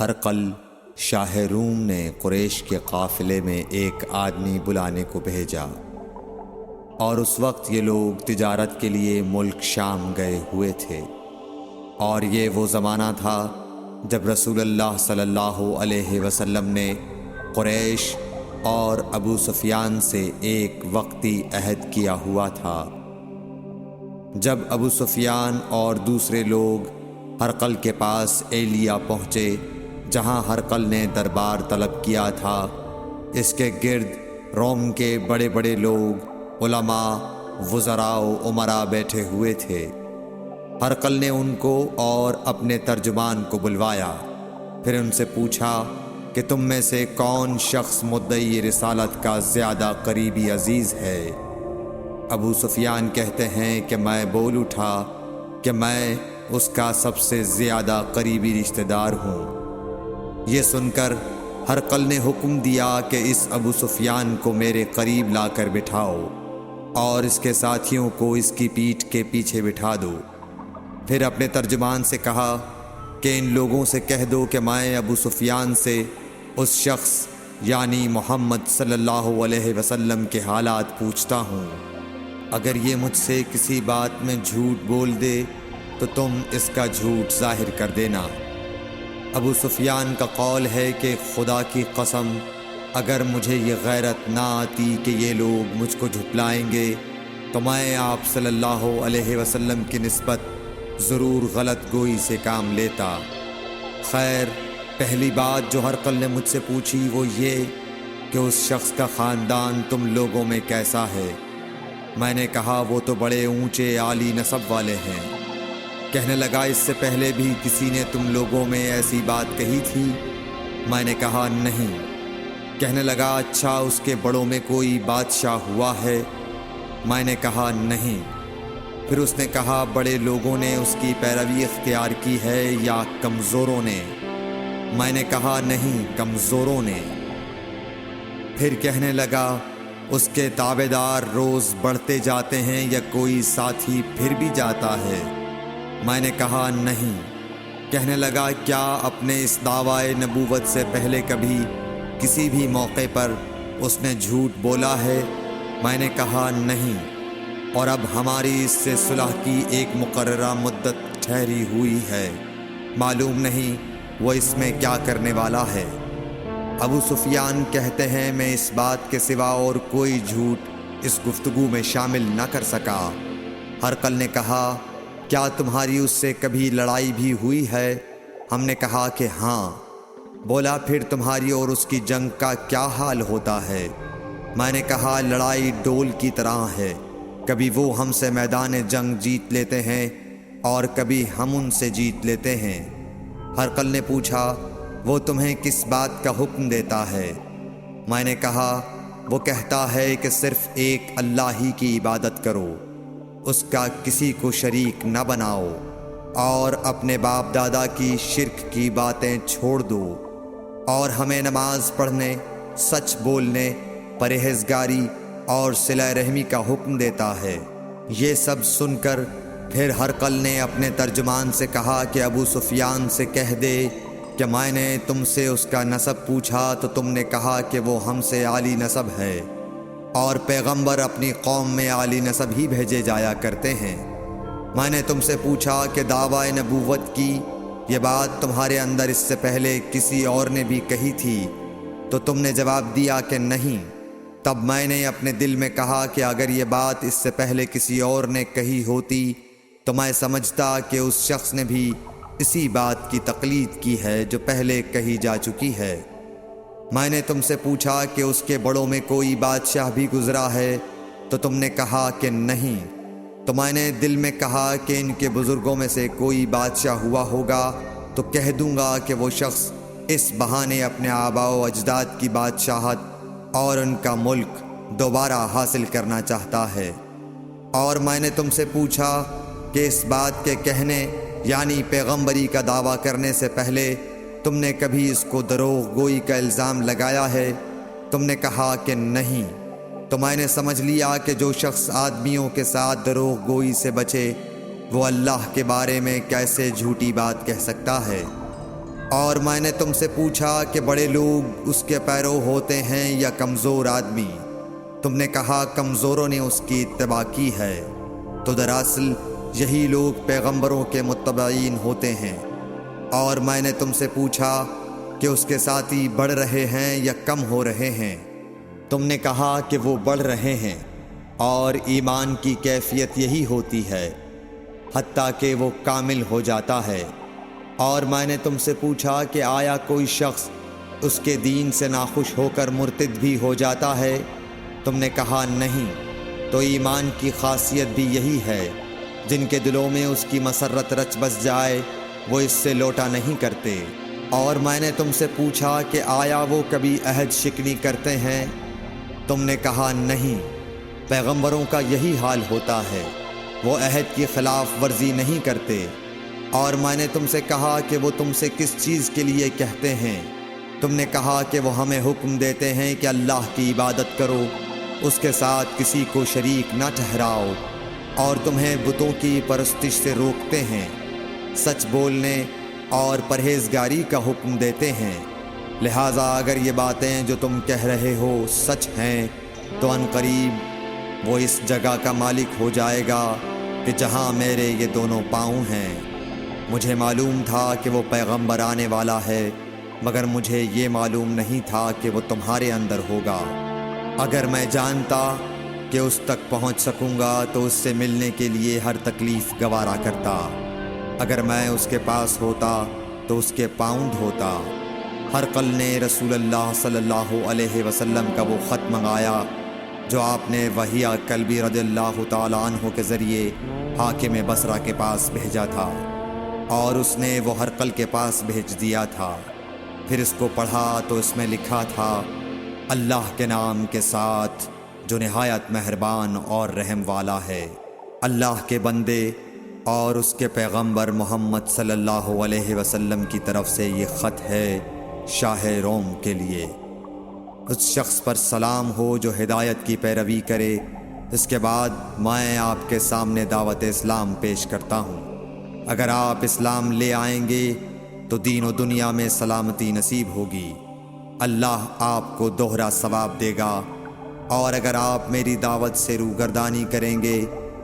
ہرقل شاہ روم نے قریش کے قافلے میں ایک آدمی بلانے کو بھیجا، اور اس وقت یہ لوگ تجارت کے لیے ملک شام گئے ہوئے تھے، اور یہ وہ زمانہ تھا جب رسول اللہ صلی اللہ علیہ وسلم نے قریش اور ابو سفیان سے ایک وقتی عہد کیا ہوا تھا۔ جب ابو سفیان اور دوسرے لوگ ہرقل کے پاس ایلیا پہنچے جہاں ہرقل نے دربار طلب کیا تھا، اس کے گرد روم کے بڑے بڑے لوگ، علماء، وزراء و امراء بیٹھے ہوئے تھے۔ ہرقل نے ان کو اور اپنے ترجمان کو بلوایا، پھر ان سے پوچھا کہ تم میں سے کون شخص مدعی رسالت کا زیادہ قریبی عزیز ہے؟ ابو سفیان کہتے ہیں کہ میں بول اٹھا کہ میں اس کا سب سے زیادہ قریبی رشتہ دار ہوں۔ یہ سن کر ہرقل نے حکم دیا کہ اس ابو سفیان کو میرے قریب لا کر بٹھاؤ اور اس کے ساتھیوں کو اس کی پیٹھ کے پیچھے بٹھا دو۔ پھر اپنے ترجمان سے کہا کہ ان لوگوں سے کہہ دو کہ میں ابو سفیان سے اس شخص یعنی محمد صلی اللہ علیہ وسلم کے حالات پوچھتا ہوں، اگر یہ مجھ سے کسی بات میں جھوٹ بول دے تو تم اس کا جھوٹ ظاہر کر دینا۔ ابو سفیان کا قول ہے کہ خدا کی قسم اگر مجھے یہ غیرت نہ آتی کہ یہ لوگ مجھ کو جھٹلائیں گے تو میں آپ صلی اللہ علیہ وسلم کی نسبت ضرور غلط گوئی سے کام لیتا۔ خیر، پہلی بات جو ہرقل نے مجھ سے پوچھی وہ یہ کہ اس شخص کا خاندان تم لوگوں میں کیسا ہے؟ میں نے کہا وہ تو بڑے اونچے عالی نسب والے ہیں۔ کہنے لگا اس سے پہلے بھی کسی نے تم لوگوں میں ایسی بات کہی تھی؟ میں نے کہا نہیں۔ کہنے لگا اچھا اس کے بڑوں میں کوئی بادشاہ ہوا ہے؟ میں نے کہا نہیں۔ پھر اس نے کہا بڑے لوگوں نے اس کی پیروی اختیار کی ہے یا کمزوروں نے؟ میں نے کہا نہیں، کمزوروں نے۔ پھر کہنے لگا اس کے تابعدار روز بڑھتے جاتے ہیں یا کوئی ساتھی پھر بھی جاتا ہے؟ میں نے کہا نہیں۔ کہنے لگا کیا اپنے اس دعوی نبوت سے پہلے کبھی کسی بھی موقع پر اس نے جھوٹ بولا ہے؟ میں نے کہا نہیں، اور اب ہماری اس سے صلح کی ایک مقررہ مدت ٹھہری ہوئی ہے، معلوم نہیں وہ اس میں کیا کرنے والا ہے۔ ابو سفیان کہتے ہیں میں اس بات کے سوا اور کوئی جھوٹ اس گفتگو میں شامل نہ کر سکا۔ ہرقل نے کہا کیا تمہاری اس سے کبھی لڑائی بھی ہوئی ہے؟ ہم نے کہا کہ ہاں۔ بولا پھر تمہاری اور اس کی جنگ کا کیا حال ہوتا ہے؟ میں نے کہا لڑائی ڈول کی طرح ہے، کبھی وہ ہم سے میدان جنگ جیت لیتے ہیں اور کبھی ہم ان سے جیت لیتے ہیں۔ ہرقل نے پوچھا وہ تمہیں کس بات کا حکم دیتا ہے؟ میں نے کہا وہ کہتا ہے کہ صرف ایک اللہ ہی کی عبادت کرو، اس کا کسی کو شریک نہ بناؤ، اور اپنے باپ دادا کی شرک کی باتیں چھوڑ دو، اور ہمیں نماز پڑھنے، سچ بولنے، پرہیزگاری اور صلہ رحمی کا حکم دیتا ہے۔ یہ سب سن کر پھر ہرقل نے اپنے ترجمان سے کہا کہ ابو سفیان سے کہہ دے کہ میں نے تم سے اس کا نسب پوچھا تو تم نے کہا کہ وہ ہم سے عالی نسب ہے، اور پیغمبر اپنی قوم میں عالی نسب ہی بھیجے جایا کرتے ہیں۔ میں نے تم سے پوچھا کہ دعوی نبوت کی یہ بات تمہارے اندر اس سے پہلے کسی اور نے بھی کہی تھی؟ تو تم نے جواب دیا کہ نہیں۔ تب میں نے اپنے دل میں کہا کہ اگر یہ بات اس سے پہلے کسی اور نے کہی ہوتی تو میں سمجھتا کہ اس شخص نے بھی اسی بات کی تقلید کی ہے جو پہلے کہی جا چکی ہے۔ میں نے تم سے پوچھا کہ اس کے بڑوں میں کوئی بادشاہ بھی گزرا ہے؟ تو تم نے کہا کہ نہیں۔ تو میں نے دل میں کہا کہ ان کے بزرگوں میں سے کوئی بادشاہ ہوا ہوگا تو کہہ دوں گا کہ وہ شخص اس بہانے اپنے آباء و اجداد کی بادشاہت اور ان کا ملک دوبارہ حاصل کرنا چاہتا ہے۔ اور میں نے تم سے پوچھا کہ اس بات کے کہنے یعنی پیغمبری کا دعویٰ کرنے سے پہلے تم نے کبھی اس کو دروغ گوئی کا الزام لگایا ہے؟ تم نے کہا کہ نہیں۔ تو میں نے سمجھ لیا کہ جو شخص آدمیوں کے ساتھ دروغ گوئی سے بچے وہ اللہ کے بارے میں کیسے جھوٹی بات کہہ سکتا ہے۔ اور میں نے تم سے پوچھا کہ بڑے لوگ اس کے پیرو ہوتے ہیں یا کمزور آدمی؟ تم نے کہا کمزوروں نے اس کی اتباع کی ہے۔ تو دراصل یہی لوگ پیغمبروں کے متبعین ہوتے ہیں۔ اور میں نے تم سے پوچھا کہ اس کے ساتھی بڑھ رہے ہیں یا کم ہو رہے ہیں؟ تم نے کہا کہ وہ بڑھ رہے ہیں، اور ایمان کی کیفیت یہی ہوتی ہے حتیٰ کہ وہ کامل ہو جاتا ہے۔ اور میں نے تم سے پوچھا کہ آیا کوئی شخص اس کے دین سے ناخوش ہو کر مرتد بھی ہو جاتا ہے؟ تم نے کہا نہیں۔ تو ایمان کی خاصیت بھی یہی ہے، جن کے دلوں میں اس کی مسرت رچ بس جائے وہ اس سے لوٹا نہیں کرتے۔ اور میں نے تم سے پوچھا کہ آیا وہ کبھی عہد شکنی کرتے ہیں؟ تم نے کہا نہیں۔ پیغمبروں کا یہی حال ہوتا ہے، وہ عہد کی خلاف ورزی نہیں کرتے۔ اور میں نے تم سے کہا کہ وہ تم سے کس چیز کے لیے کہتے ہیں؟ تم نے کہا کہ وہ ہمیں حکم دیتے ہیں کہ اللہ کی عبادت کرو، اس کے ساتھ کسی کو شریک نہ ٹھہراؤ، اور تمہیں بتوں کی پرستش سے روکتے ہیں، سچ بولنے اور پرہیزگاری کا حکم دیتے ہیں۔ لہٰذا اگر یہ باتیں جو تم کہہ رہے ہو سچ ہیں تو ان قریب وہ اس جگہ کا مالک ہو جائے گا کہ جہاں میرے یہ دونوں پاؤں ہیں۔ مجھے معلوم تھا کہ وہ پیغمبر آنے والا ہے، مگر مجھے یہ معلوم نہیں تھا کہ وہ تمہارے اندر ہوگا۔ اگر میں جانتا کہ اس تک پہنچ سکوں گا تو اس سے ملنے کے لیے ہر تکلیف گوارا کرتا۔ اگر میں اس کے پاس ہوتا تو اس کے پاؤں دھوتا۔ ہرقل نے رسول اللہ صلی اللہ علیہ وسلم کا وہ خط منگایا جو آپ نے وہیہ کلبی رضی اللہ تعالیٰ عنہ کے ذریعے حاکم بصرہ کے پاس بھیجا تھا، اور اس نے وہ ہرقل کے پاس بھیج دیا تھا۔ پھر اس کو پڑھا تو اس میں لکھا تھا، اللہ کے نام کے ساتھ جو نہایت مہربان اور رحم والا ہے۔ اللہ کے بندے اور اس کے پیغمبر محمد صلی اللہ علیہ وسلم کی طرف سے یہ خط ہے شاہ روم کے لیے۔ اس شخص پر سلام ہو جو ہدایت کی پیروی کرے۔ اس کے بعد میں آپ کے سامنے دعوت اسلام پیش کرتا ہوں۔ اگر آپ اسلام لے آئیں گے تو دین و دنیا میں سلامتی نصیب ہوگی، اللہ آپ کو دوہرا ثواب دے گا۔ اور اگر آپ میری دعوت سے روگردانی کریں گے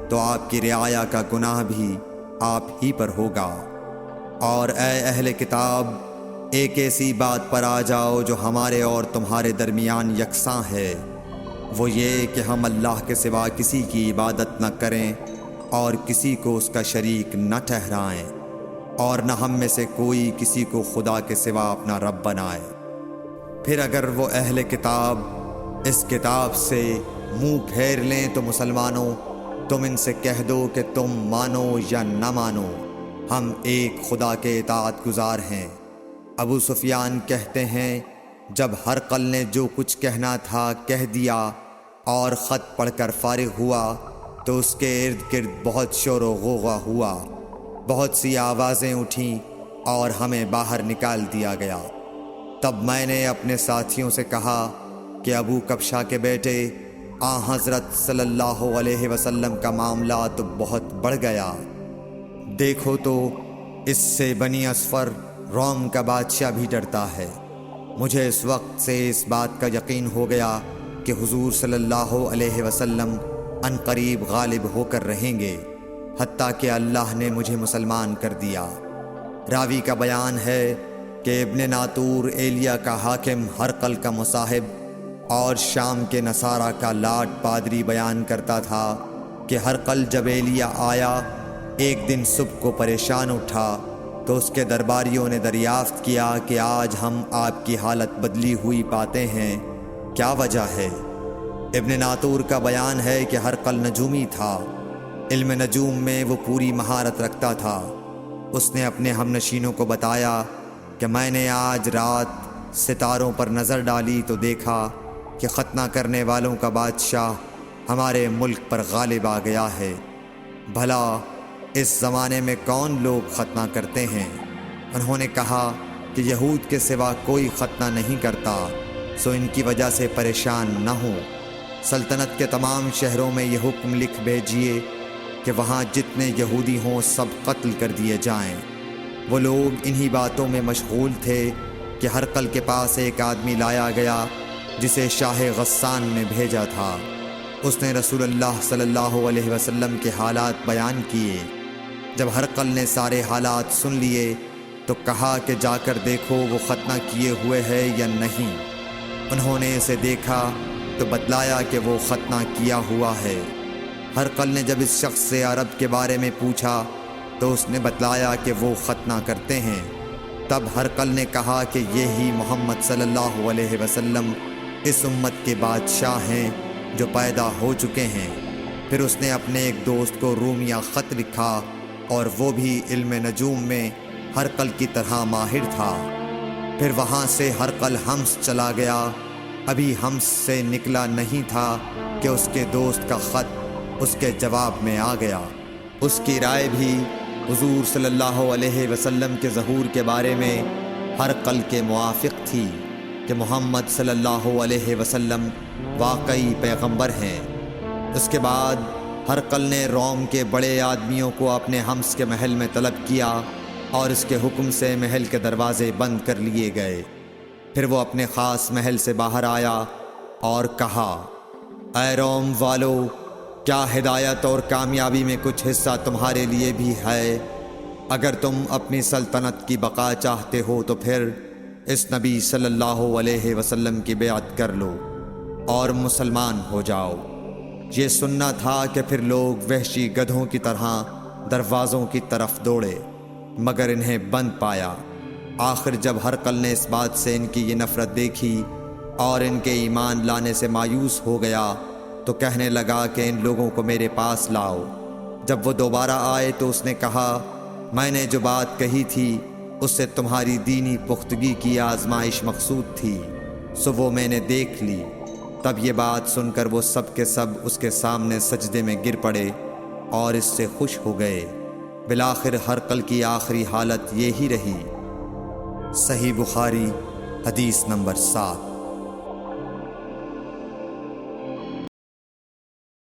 تو آپ کی رعایا کا گناہ بھی آپ ہی پر ہوگا۔ اور اے اہل کتاب، ایک ایسی بات پر آ جاؤ جو ہمارے اور تمہارے درمیان یکساں ہے، وہ یہ کہ ہم اللہ کے سوا کسی کی عبادت نہ کریں اور کسی کو اس کا شریک نہ ٹھہرائیں، اور نہ ہم میں سے کوئی کسی کو خدا کے سوا اپنا رب بنائے۔ پھر اگر وہ اہل کتاب اس کتاب سے منہ پھیر لیں تو مسلمانوں، تم ان سے کہہ دو کہ تم مانو یا نہ مانو، ہم ایک خدا کے اطاعت گزار ہیں۔ ابو سفیان کہتے ہیں، جب ہرقل نے جو کچھ کہنا تھا کہہ دیا اور خط پڑھ کر فارغ ہوا تو اس کے ارد گرد بہت شور و غوغا ہوا، بہت سی آوازیں اٹھیں اور ہمیں باہر نکال دیا گیا۔ تب میں نے اپنے ساتھیوں سے کہا کہ ابو کبشہ کے بیٹے حضرت صلی اللہ علیہ وسلم کا معاملہ تو بہت بڑھ گیا۔ دیکھو تو اس سے بنی اصفر روم کا بادشاہ بھی ڈرتا ہے۔ مجھے اس وقت سے اس بات کا یقین ہو گیا کہ حضور صلی اللہ علیہ وسلم ان قریب غالب ہو کر رہیں گے، حتیٰ کہ اللہ نے مجھے مسلمان کر دیا۔ راوی کا بیان ہے کہ ابن ناطور ایلیا کا حاکم ہرقل کا مصاحب اور شام کے نصارہ کا لاٹ پادری بیان کرتا تھا کہ ہرقل جب ایلیا آیا ایک دن صبح کو پریشان اٹھا تو اس کے درباریوں نے دریافت کیا کہ آج ہم آپ کی حالت بدلی ہوئی پاتے ہیں، کیا وجہ ہے؟ ابن ناطور کا بیان ہے کہ ہرقل نجومی تھا، علم نجوم میں وہ پوری مہارت رکھتا تھا۔ اس نے اپنے ہم نشینوں کو بتایا کہ میں نے آج رات ستاروں پر نظر ڈالی تو دیکھا کہ ختنہ کرنے والوں کا بادشاہ ہمارے ملک پر غالب آ گیا ہے۔ بھلا اس زمانے میں کون لوگ ختنہ کرتے ہیں؟ انہوں نے کہا کہ یہود کے سوا کوئی ختنہ نہیں کرتا، سو ان کی وجہ سے پریشان نہ ہوں۔ سلطنت کے تمام شہروں میں یہ حکم لکھ بھیجیے کہ وہاں جتنے یہودی ہوں سب قتل کر دیے جائیں۔ وہ لوگ انہی باتوں میں مشغول تھے کہ ہرقل کے پاس ایک آدمی لایا گیا جسے شاہ غسان نے بھیجا تھا۔ اس نے رسول اللہ صلی اللہ علیہ وسلم کے حالات بیان کیے۔ جب ہرقل نے سارے حالات سن لیے تو کہا کہ جا کر دیکھو وہ ختنہ کیے ہوئے ہے یا نہیں۔ انہوں نے اسے دیکھا تو بتلایا کہ وہ ختنہ کیا ہوا ہے۔ ہرقل نے جب اس شخص سے عرب کے بارے میں پوچھا تو اس نے بتلایا کہ وہ ختنہ کرتے ہیں۔ تب ہرقل نے کہا کہ یہی محمد صلی اللہ علیہ وسلم اس امت کے بادشاہ ہیں جو پیدا ہو چکے ہیں۔ پھر اس نے اپنے ایک دوست کو رومیہ خط لکھا اور وہ بھی علم نجوم میں ہرقل کی طرح ماہر تھا۔ پھر وہاں سے ہرقل حمص چلا گیا۔ ابھی حمص سے نکلا نہیں تھا کہ اس کے دوست کا خط اس کے جواب میں آ گیا۔ اس کی رائے بھی حضور صلی اللہ علیہ وسلم کے ظہور کے بارے میں ہرقل کے موافق تھی کہ محمد صلی اللہ علیہ وسلم واقعی پیغمبر ہیں۔ اس کے بعد ہرقل نے روم کے بڑے آدمیوں کو اپنے حمص کے محل میں طلب کیا اور اس کے حکم سے محل کے دروازے بند کر لیے گئے۔ پھر وہ اپنے خاص محل سے باہر آیا اور کہا، اے روم والو، کیا ہدایت اور کامیابی میں کچھ حصہ تمہارے لیے بھی ہے؟ اگر تم اپنی سلطنت کی بقا چاہتے ہو تو پھر اس نبی صلی اللہ علیہ وسلم کی بیعت کر لو اور مسلمان ہو جاؤ۔ یہ سننا تھا کہ پھر لوگ وحشی گدھوں کی طرح دروازوں کی طرف دوڑے، مگر انہیں بند پایا۔ آخر جب ہرقل نے اس بات سے ان کی یہ نفرت دیکھی اور ان کے ایمان لانے سے مایوس ہو گیا تو کہنے لگا کہ ان لوگوں کو میرے پاس لاؤ۔ جب وہ دوبارہ آئے تو اس نے کہا، میں نے جو بات کہی تھی اس سے تمہاری دینی پختگی کی آزمائش مقصود تھی، سو وہ میں نے دیکھ لی۔ تب یہ بات سن کر وہ سب کے سب اس کے سامنے سجدے میں گر پڑے اور اس سے خوش ہو گئے۔ بالآخر ہرقل کی آخری حالت یہی رہی۔ صحیح بخاری حدیث نمبر 7۔